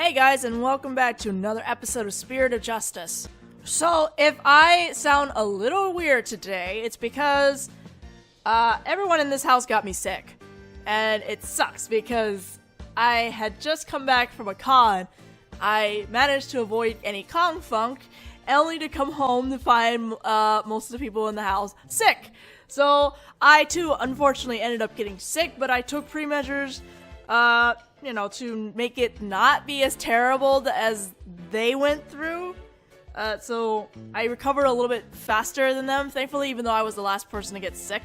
Hey guys, and welcome back to another episode of Spirit of Justice. So, if I sound a little weird today, it's because everyone in this house got me sick. And it sucks because I had just come back from a con. I managed to avoid any con funk, only to come home to find most of the people in the house sick. So, I too, unfortunately, ended up getting sick, but I took pre-measures, to make it not be as terrible as they went through. So I recovered a little bit faster than them, thankfully, even though I was the last person to get sick.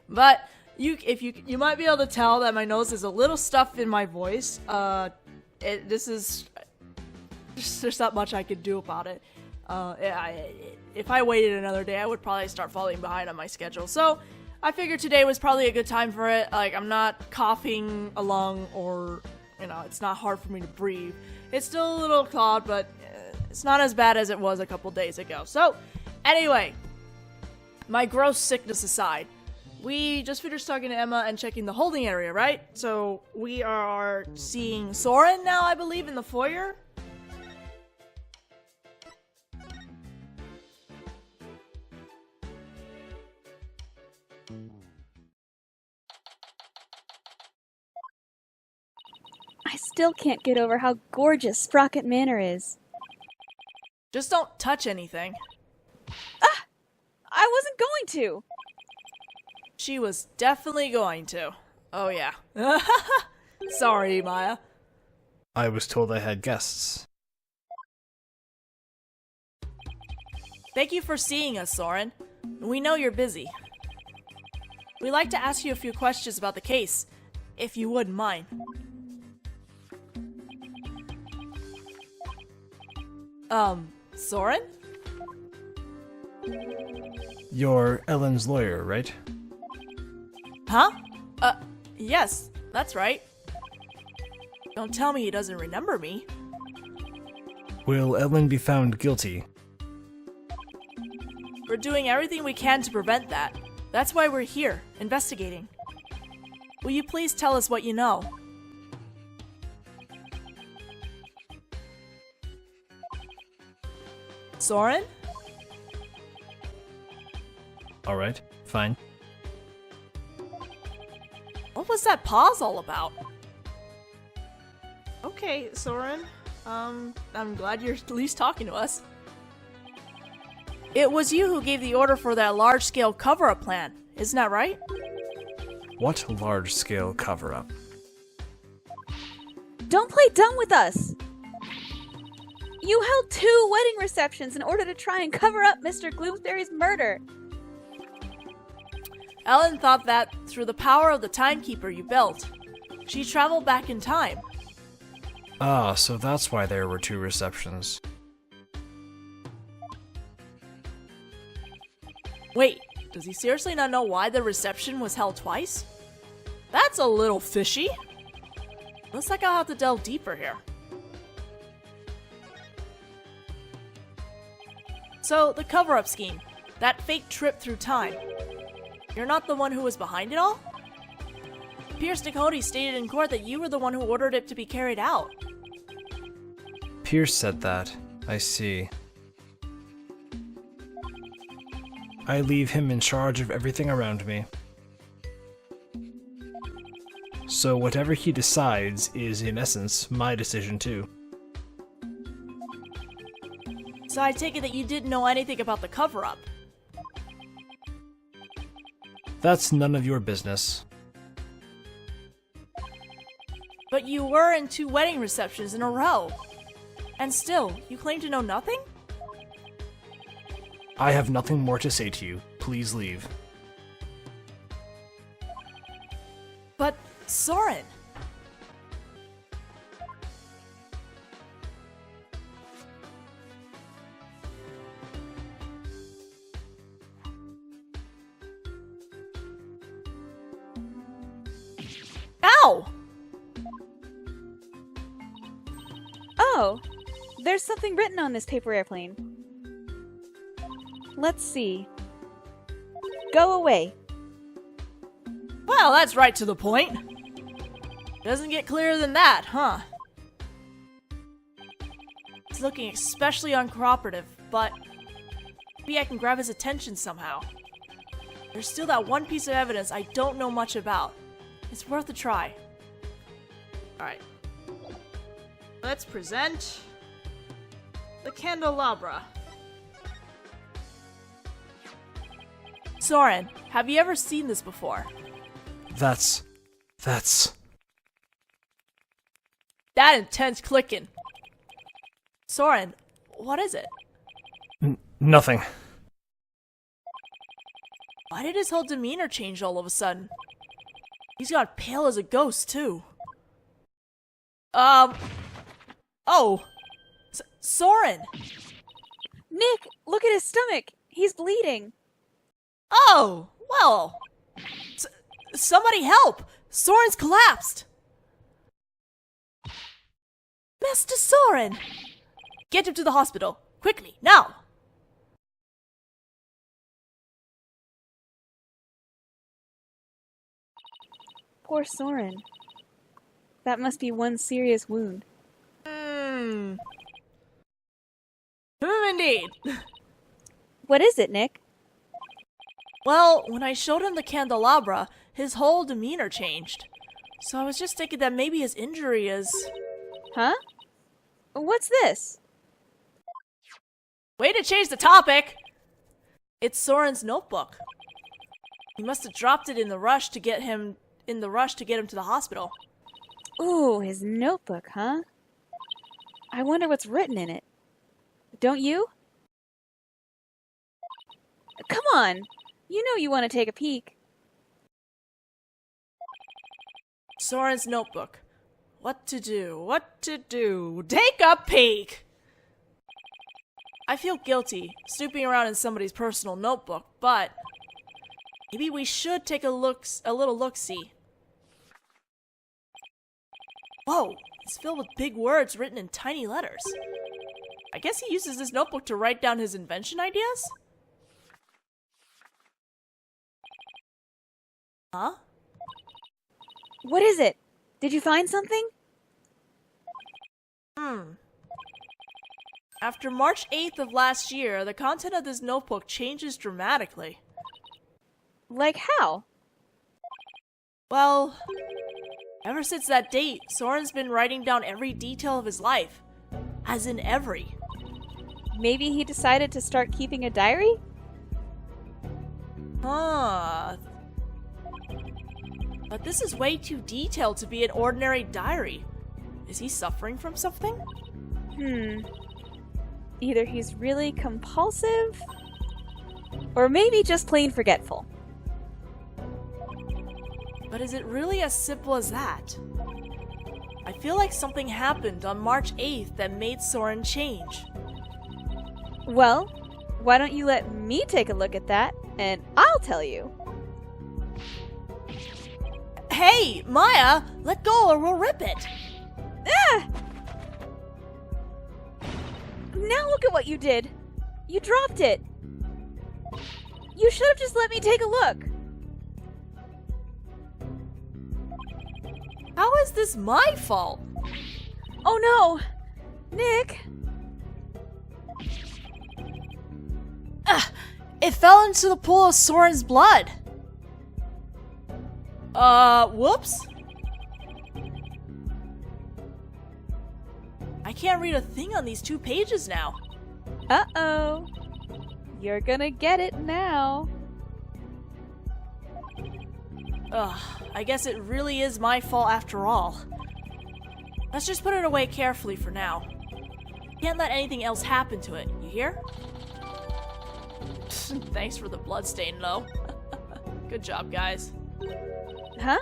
But you might be able to tell that my nose is a little stuffed in my voice. There's not much I could do about it. If I waited another day, I would probably start falling behind on my schedule. So I figured today was probably a good time for it. Like, I'm not coughing along or, it's not hard for me to breathe. It's still a little clogged, but it's not as bad as it was a couple days ago. So, anyway, my gross sickness aside, we just finished talking to Emma and checking the holding area, right? So, we are seeing Soren now, I believe, in the foyer. I still can't get over how gorgeous Sprocket Manor is. Just don't touch anything. I wasn't going to! She was definitely going to. Oh yeah. Sorry, Maya. I was told I had guests. Thank you for seeing us, Soren. We know you're busy. We'd like to ask you a few questions about the case, if you wouldn't mind. Soren? You're Ellen's lawyer, right? Huh? Yes, that's right. Don't tell me he doesn't remember me. Will Ellen be found guilty? We're doing everything we can to prevent that. That's why we're here, investigating. Will you please tell us what you know? Soren? Alright, fine. What was that pause all about? Okay, Soren. I'm glad you're at least talking to us. It was you who gave the order for that large-scale cover-up plan, isn't that right? What large-scale cover-up? Don't play dumb with us! You held 2 wedding receptions in order to try and cover up Mr. Gloomsbury's murder. Ellen thought that through the power of the timekeeper you built, she traveled back in time. Ah, so that's why there were 2 receptions. Wait, does he seriously not know why the reception was held twice? That's a little fishy. Looks like I'll have to delve deeper here. So, the cover-up scheme, that fake trip through time. You're not the one who was behind it all? Pierce Nicody stated in court that you were the one who ordered it to be carried out. Pierce said that. I see. I leave him in charge of everything around me. So whatever he decides is, in essence, my decision too. So I take it that you didn't know anything about the cover-up. That's none of your business. But you were in 2 wedding receptions in a row. And still, you claim to know nothing? I have nothing more to say to you. Please leave. But, Soren... Ow! Oh, there's something written on this paper airplane. Let's see. Go away. Well, that's right to the point. Doesn't get clearer than that, huh? looking especially uncooperative, but maybe I can grab his attention somehow. There's still that one piece of evidence I don't know much about. It's worth a try. Alright. Let's present the candelabra. Soren, have you ever seen this before? That's... That intense clicking. Soren, what is it? Nothing. Why did his whole demeanor change all of a sudden? He's got pale as a ghost, too. Oh! Soren! Nick, look at his stomach. He's bleeding. Oh! Well... somebody help! Soren's collapsed! Master Soren! Get him to the hospital. Quickly, now! Poor Soren. That must be one serious wound. Indeed. What is it, Nick? Well, when I showed him the candelabra, his whole demeanor changed. So I was just thinking that maybe his injury is... Huh? What's this? Way to change the topic! It's Soren's notebook. He must have dropped it in the rush to get him to the hospital. Ooh, his notebook, huh? I wonder what's written in it. Don't you? Come on! You know you want to take a peek. Soren's notebook. What to do? What to do? Take a peek! I feel guilty snooping around in somebody's personal notebook, but maybe we should take a little look-see. Whoa, it's filled with big words written in tiny letters. I guess he uses this notebook to write down his invention ideas? Huh? What is it? Did you find something? After March 8th of last year, the content of this notebook changes dramatically. Like how? Well, ever since that date, Soren's been writing down every detail of his life. As in every. Maybe he decided to start keeping a diary? Huh. But this is way too detailed to be an ordinary diary. Is he suffering from something? Either he's really compulsive, or maybe just plain forgetful. But is it really as simple as that? I feel like something happened on March 8th that made Soren change. Well, why don't you let me take a look at that, and I'll tell you. Hey, Maya! Let go or we'll rip it! Ah! Now look at what you did. You dropped it. You should have just let me take a look. How is this my fault? Oh no! Nick! It fell into the pool of Soren's blood. Whoops. I can't read a thing on these 2 pages now. Uh-oh. You're gonna get it now. I guess it really is my fault after all. Let's just put it away carefully for now. Can't let anything else happen to it, you hear? Thanks for the bloodstain, though. Good job, guys. Huh?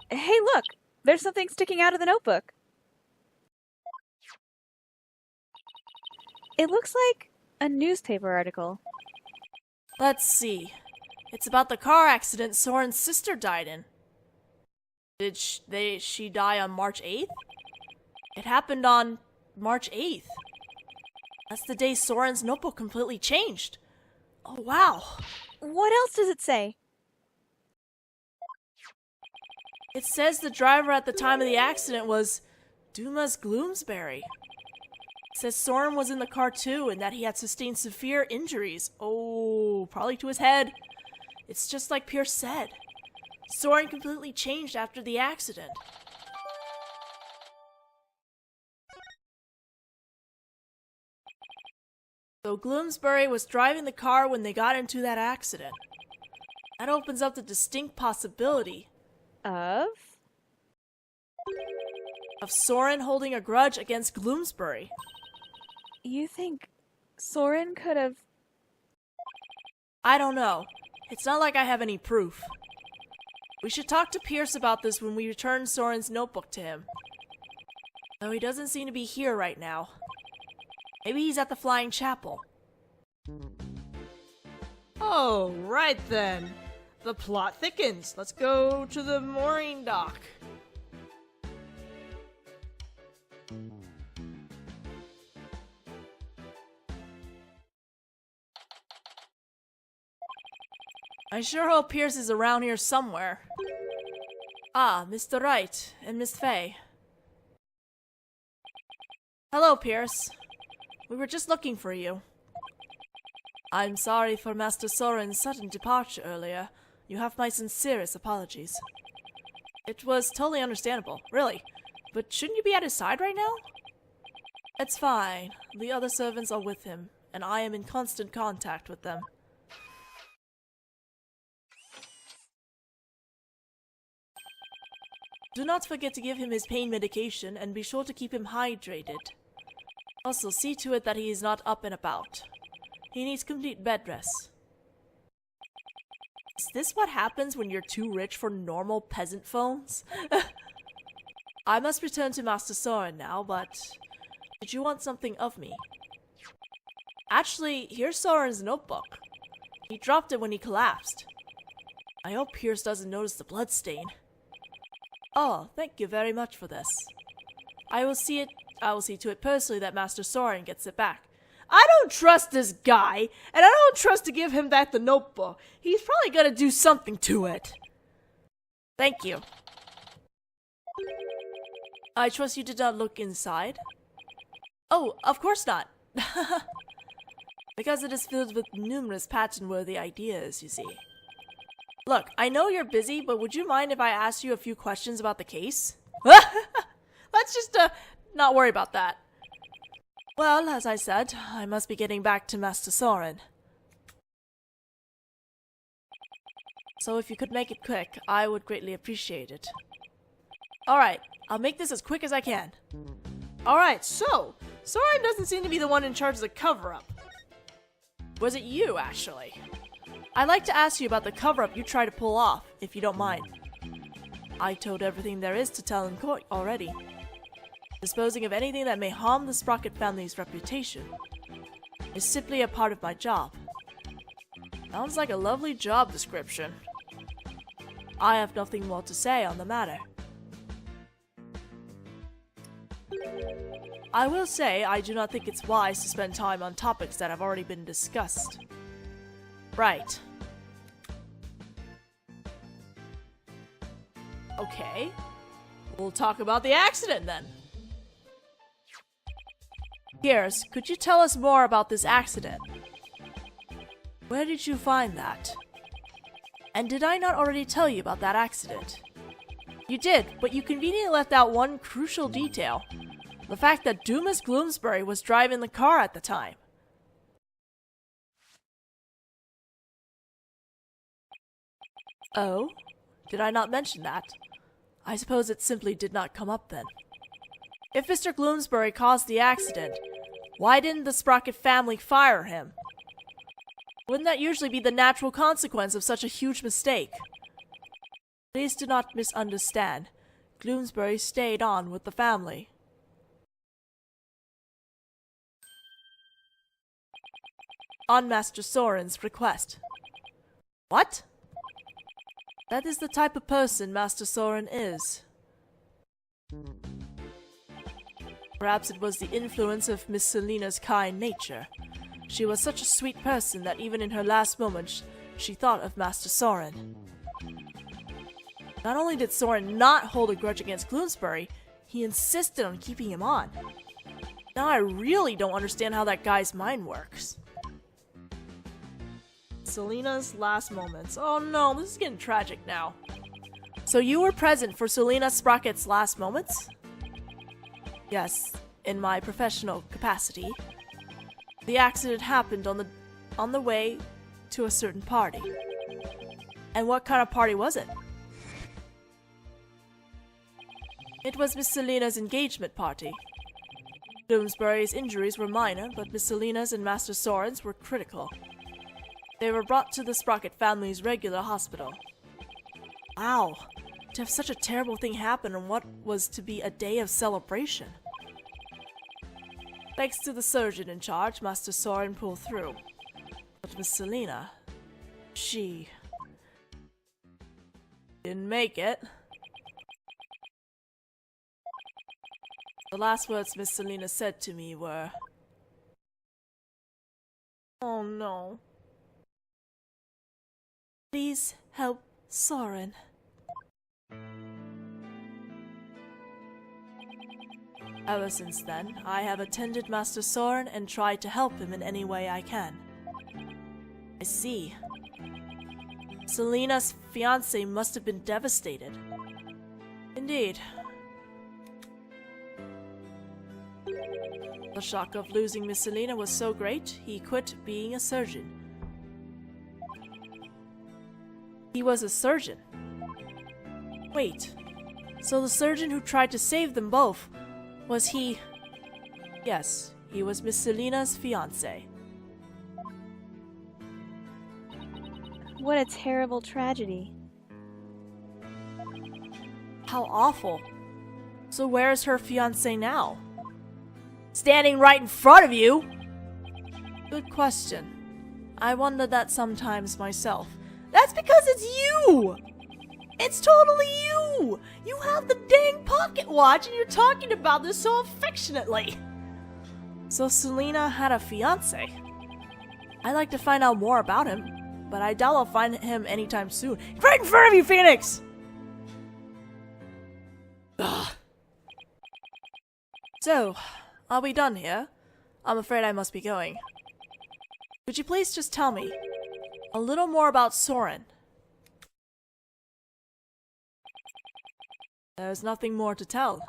Hey, look! There's something sticking out of the notebook. It looks like a newspaper article. Let's see. It's about the car accident Soren's sister died in. Did she die on March 8th? It happened on March 8th. That's the day Soren's notebook completely changed. Oh, wow. What else does it say? It says the driver at the time of the accident was Dumas Gloomsbury. Says Soren was in the car too and that he had sustained severe injuries. Oh, probably to his head. It's just like Pierce said. Soren completely changed after the accident. So Gloomsbury was driving the car when they got into that accident. That opens up the distinct possibility Of? of Soren holding a grudge against Gloomsbury. You think Soren could have... I don't know. It's not like I have any proof. We should talk to Pierce about this when we return Soren's notebook to him. Though he doesn't seem to be here right now. Maybe he's at the Flying Chapel. Oh, right then. The plot thickens. Let's go to the mooring dock. I sure hope Pierce is around here somewhere. Ah, Mr. Wright and Miss Fay. Hello, Pierce. We were just looking for you. I'm sorry for Master Soren's sudden departure earlier. You have my sincerest apologies. It was totally understandable, really. But shouldn't you be at his side right now? It's fine. The other servants are with him, and I am in constant contact with them. Do not forget to give him his pain medication and be sure to keep him hydrated. Also, see to it that he is not up and about. He needs complete bed rest. Is this what happens when you're too rich for normal peasant phones? I must return to Master Soren now, but did you want something of me? Actually, here's Soren's notebook. He dropped it when he collapsed. I hope Pierce doesn't notice the bloodstain. Oh, thank you very much for this. I will see to it personally that Master Soren gets it back. I don't trust this guy, and I don't trust to give him back the notebook. He's probably gonna do something to it. Thank you. I trust you did not look inside? Oh, of course not. Because it is filled with numerous patent-worthy ideas, you see. Look, I know you're busy, but would you mind if I asked you a few questions about the case? Let's just, not worry about that. Well, as I said, I must be getting back to Master Soren. So if you could make it quick, I would greatly appreciate it. Alright, I'll make this as quick as I can. Alright, so, Soren doesn't seem to be the one in charge of the cover-up. Was it you, actually? I'd like to ask you about the cover-up you tried to pull off, if you don't mind. I told everything there is to tell in court already. Disposing of anything that may harm the Sprocket family's reputation is simply a part of my job. Sounds like a lovely job description. I have nothing more to say on the matter. I will say I do not think it's wise to spend time on topics that have already been discussed. Right. Okay. We'll talk about the accident then. Pierce, could you tell us more about this accident? Where did you find that? And did I not already tell you about that accident? You did, but you conveniently left out one crucial detail. The fact that Dumas Gloomsbury was driving the car at the time. Oh? Did I not mention that? I suppose it simply did not come up then. If Mr. Gloomsbury caused the accident, why didn't the Sprocket family fire him? Wouldn't that usually be the natural consequence of such a huge mistake? Please do not misunderstand. Gloomsbury stayed on with the family. On Master Soren's request. What? That is the type of person Master Soren is. Perhaps it was the influence of Miss Selina's kind nature. She was such a sweet person that even in her last moments, she thought of Master Soren. Not only did Soren not hold a grudge against Gloomsbury, he insisted on keeping him on. Now I really don't understand how that guy's mind works. Selena's last moments. Oh no, this is getting tragic now. So you were present for Selena Sprocket's last moments? Yes, in my professional capacity. The accident happened on the way to a certain party. And what kind of party was it? It was Miss Selena's engagement party. Bloomsbury's injuries were minor, but Miss Selena's and Master Soren's were critical. They were brought to the Sprocket family's regular hospital. Wow, to have such a terrible thing happen on what was to be a day of celebration. Thanks to the surgeon in charge, Master Soren pulled through. But Miss Selena, she didn't make it. The last words Miss Selena said to me were, "Oh no. Please help Soren." Ever since then, I have attended Master Soren and tried to help him in any way I can. I see. Selena's fiancé must have been devastated. Indeed. The shock of losing Miss Selena was so great, he quit being a surgeon. He was a surgeon. Wait, so the surgeon who tried to save them both, was he? Yes, he was Miss Selena's fiancé. What a terrible tragedy. How awful. So where is her fiancé now? Standing right in front of you? Good question. I wonder that sometimes myself. That's because it's you! It's totally you! You have the dang pocket watch and you're talking about this so affectionately. So Selena had a fiancé. I'd like to find out more about him, but I doubt I'll find him anytime soon. Right in front of you, Phoenix! Ugh. So, are we done here? I'm afraid I must be going. Could you please just tell me a little more about Soren? There's nothing more to tell.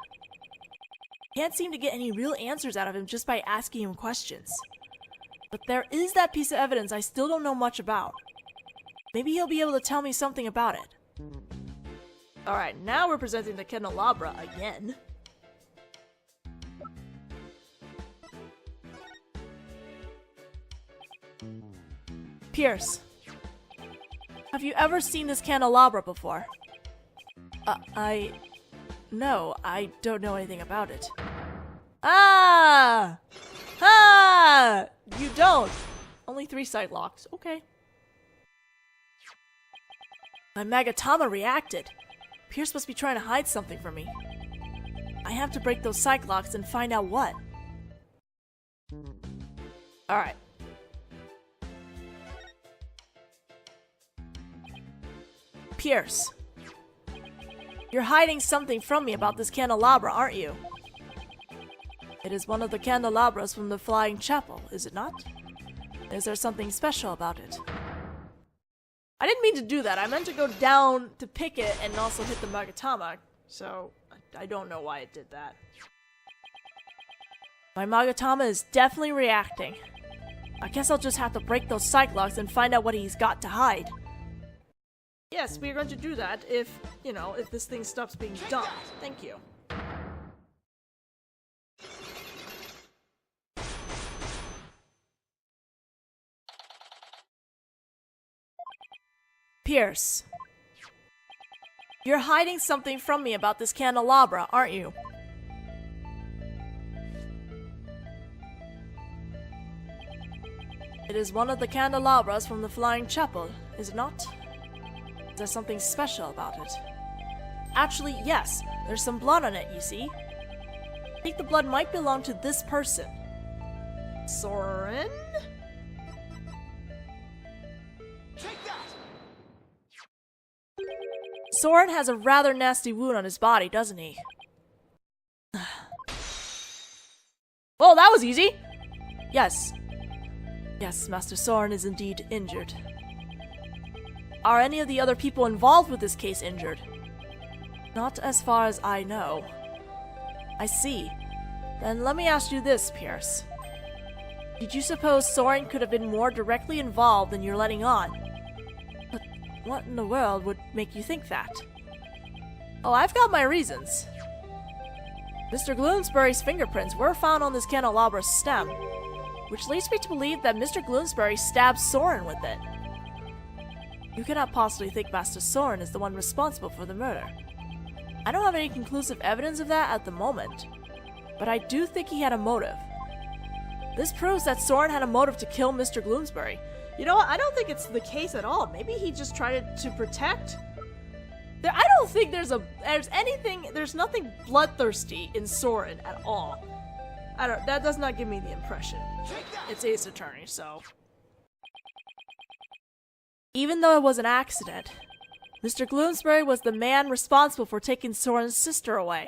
Can't seem to get any real answers out of him just by asking him questions. But there is that piece of evidence I still don't know much about. Maybe he'll be able to tell me something about it. Alright, now we're presenting the candelabra again. Pierce, have you ever seen this candelabra before? No, I don't know anything about it. Ah! Ah! You don't! Only 3 side locks. Okay. My Magatama reacted. Pierce must be trying to hide something from me. I have to break those psych locks and find out what. Alright. Pierce. You're hiding something from me about this candelabra, aren't you? It is one of the candelabras from the Flying Chapel, is it not? Is there something special about it? I didn't mean to do that. I meant to go down to pick it and also hit the Magatama, so I don't know why it did that. My Magatama is definitely reacting. I guess I'll just have to break those psych locks and find out what he's got to hide. Yes, we're going to do that if, if this thing stops being dumb. Thank you. Pierce. You're hiding something from me about this candelabra, aren't you? It is one of the candelabras from the Flying Chapel, is it not? Is there something special about it? Actually, yes. There's some blood on it, you see. I think the blood might belong to this person. Soren? Take that! Soren has a rather nasty wound on his body, doesn't he? Oh, that was easy! Yes. Yes, Master Soren is indeed injured. Are any of the other people involved with this case injured? Not as far as I know. I see. Then let me ask you this, Pierce. Did you suppose Soren could have been more directly involved than you're letting on? But what in the world would make you think that? Oh, I've got my reasons. Mr. Gloomsbury's fingerprints were found on this candelabra stem, which leads me to believe that Mr. Gloomsbury stabbed Soren with it. You cannot possibly think Master Soren is the one responsible for the murder. I don't have any conclusive evidence of that at the moment, but I do think he had a motive. This proves that Soren had a motive to kill Mr. Gloomsbury. You know what? I don't think it's the case at all. Maybe he just tried to protect. I don't think there's nothing bloodthirsty in Soren at all. That does not give me the impression. It's Ace Attorney, so. Even though it was an accident, Mr. Gloomsbury was the man responsible for taking Soren's sister away.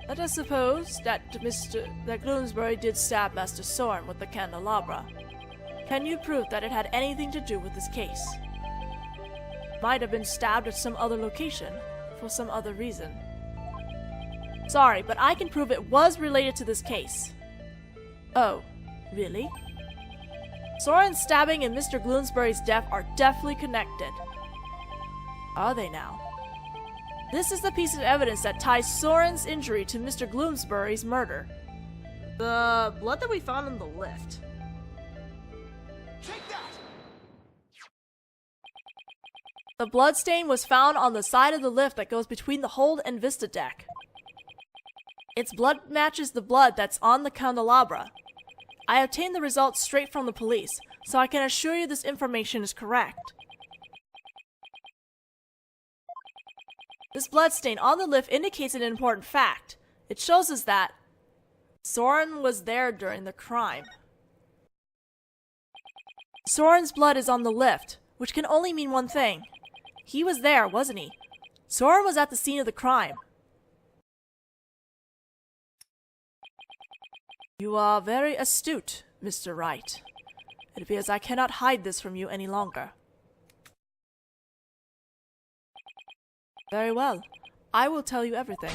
Let us suppose that Gloomsbury did stab Master Soren with the candelabra. Can you prove that it had anything to do with this case? Might have been stabbed at some other location, for some other reason. Sorry, but I can prove it was related to this case. Oh, really? Soren's stabbing and Mr. Gloomsbury's death are definitely connected. Are they now? This is the piece of evidence that ties Soren's injury to Mr. Gloomsbury's murder. The blood that we found in the lift. Take that! The bloodstain was found on the side of the lift that goes between the hold and vista deck. Its blood matches the blood that's on the candelabra. I obtained the results straight from the police, so I can assure you this information is correct. This bloodstain on the lift indicates an important fact. It shows us that Soren was there during the crime. Soren's blood is on the lift, which can only mean one thing. He was there, wasn't he? Soren was at the scene of the crime. You are very astute, Mr. Wright. It appears I cannot hide this from you any longer. Very well. I will tell you everything.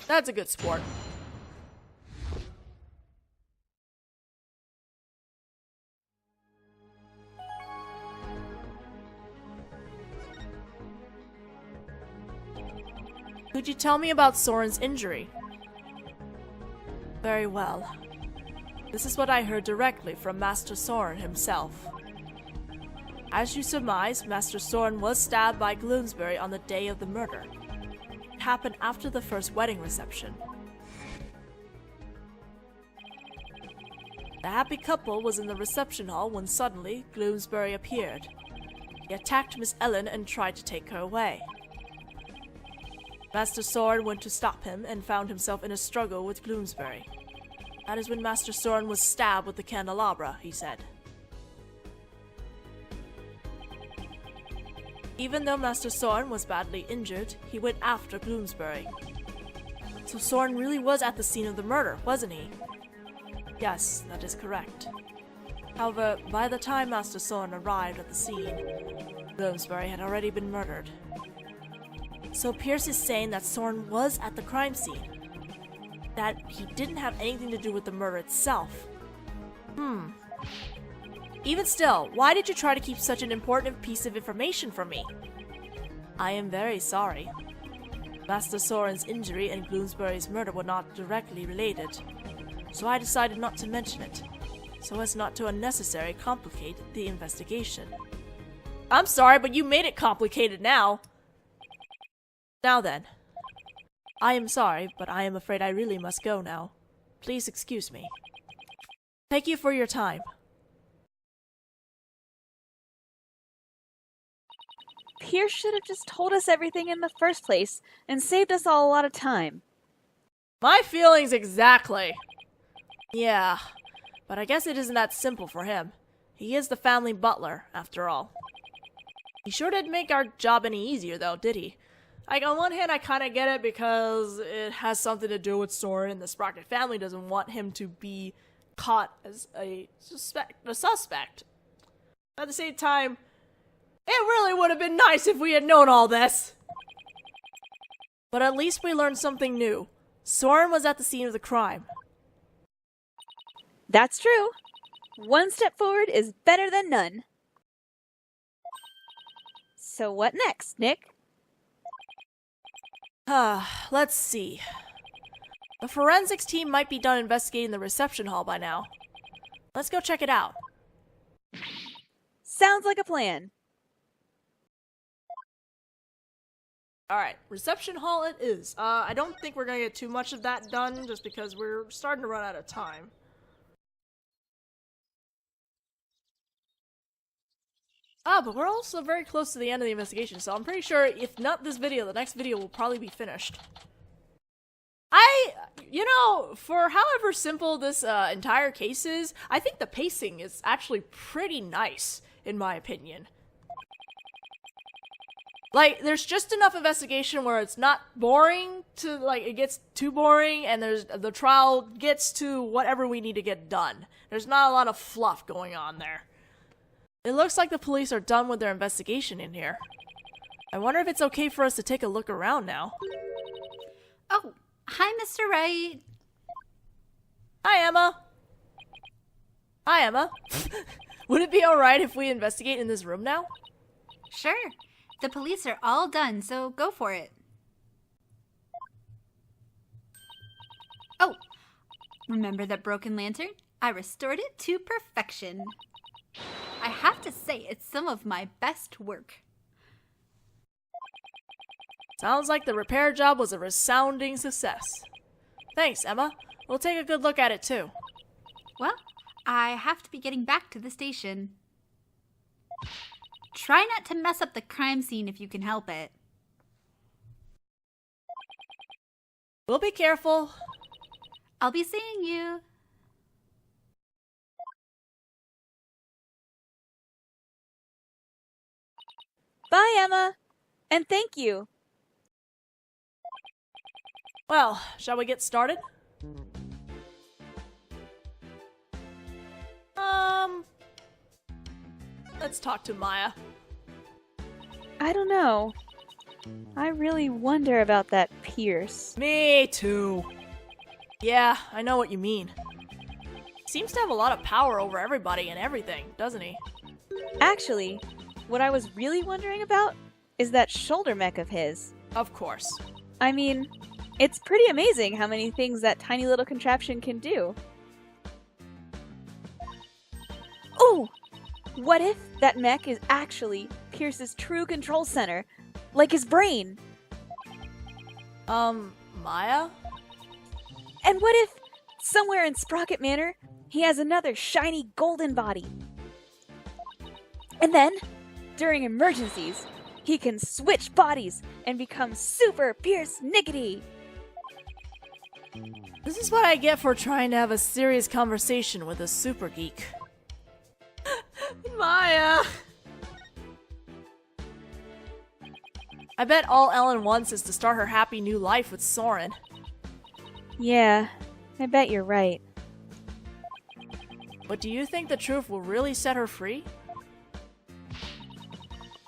That's a good sport. Could you tell me about Soren's injury? Very well. This is what I heard directly from Master Soren himself. As you surmise, Master Soren was stabbed by Gloomsbury on the day of the murder. It happened after the first wedding reception. The happy couple was in the reception hall when suddenly Gloomsbury appeared. He attacked Miss Ellen and tried to take her away. Master Soren went to stop him and found himself in a struggle with Gloomsbury. That is when Master Soren was stabbed with the candelabra, he said. Even though Master Soren was badly injured, he went after Gloomsbury. So Soren really was at the scene of the murder, wasn't he? Yes, that is correct. However, by the time Master Soren arrived at the scene, Gloomsbury had already been murdered. So Pierce is saying that Soren was at the crime scene. That he didn't have anything to do with the murder itself. Even still, why did you try to keep such an important piece of information from me? I am very sorry. Master Soren's injury and Gloomsbury's murder were not directly related, so I decided not to mention it, so as not to unnecessarily complicate the investigation. I'm sorry, but you made it complicated now. Now then. I am sorry, but I am afraid I really must go now. Please excuse me. Thank you for your time. Pierce should have just told us everything in the first place and saved us all a lot of time. My feelings exactly. Yeah, but I guess it isn't that simple for him. He is the family butler, after all. He sure didn't make our job any easier, though, did he? Like, on one hand, I kind of get it because it has something to do with Soren, and the Sprocket family doesn't want him to be caught as a suspect. At the same time, it really would have been nice if we had known all this. But at least we learned something new. Soren was at the scene of the crime. That's true. One step forward is better than none. So what next, Nick? Let's see. The forensics team might be done investigating the reception hall by now. Let's go check it out. Sounds like a plan. Alright, reception hall it is. I don't think we're gonna get too much of that done just because we're starting to run out of time. But we're also very close to the end of the investigation, so I'm pretty sure if not this video, the next video will probably be finished. You know, for however simple this entire case is, I think the pacing is actually pretty nice, in my opinion. Like, there's just enough investigation where it's not boring to, like, it gets too boring, and the trial gets to whatever we need to get done. There's not a lot of fluff going on there. It looks like the police are done with their investigation in here. I wonder if it's okay for us to take a look around now. Oh, hi, Mr. Wright. Hi, Emma. Hi, Emma. Would it be alright if we investigate in this room now? Sure. The police are all done, so go for it. Oh, remember that broken lantern? I restored it to perfection. I have to say, it's some of my best work. Sounds like the repair job was a resounding success. Thanks, Emma. We'll take a good look at it, too. Well, I have to be getting back to the station. Try not to mess up the crime scene if you can help it. We'll be careful. I'll be seeing you. Bye, Emma. And thank you. Well, shall we get started? Let's talk to Maya. I don't know. I really wonder about that Pierce. Me too. Yeah, I know what you mean. Seems to have a lot of power over everybody and everything, doesn't he? Actually, what I was really wondering about is that shoulder mech of his. Of course. I mean, it's pretty amazing how many things that tiny little contraption can do. Ooh! What if that mech is actually Pierce's true control center, like his brain? Maya? And what if, somewhere in Sprocket Manor, he has another shiny golden body? And then, during emergencies, he can switch bodies and become Super Pierce Nickety! This is what I get for trying to have a serious conversation with a super geek. Maya! I bet all Ellen wants is to start her happy new life with Soren. Yeah, I bet you're right. But do you think the truth will really set her free?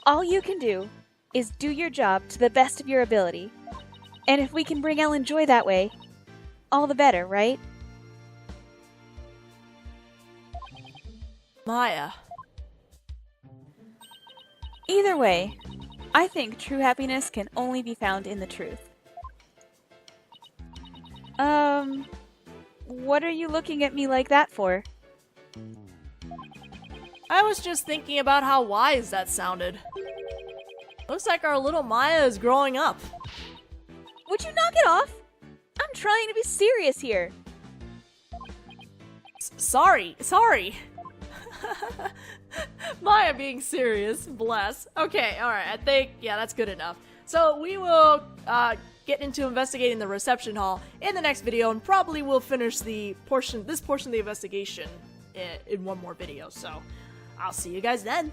All you can do is do your job to the best of your ability. And if we can bring Ellen joy that way, all the better, right? Maya. Either way, I think true happiness can only be found in the truth. What are you looking at me like that for? I was just thinking about how wise that sounded. Looks like our little Maya is growing up. Would you knock it off? I'm trying to be serious here. Sorry. Maya being serious, bless. Okay, alright, I think, yeah, that's good enough. So we will get into investigating the reception hall in the next video, and probably we'll finish this portion of the investigation in one more video, so I'll see you guys then.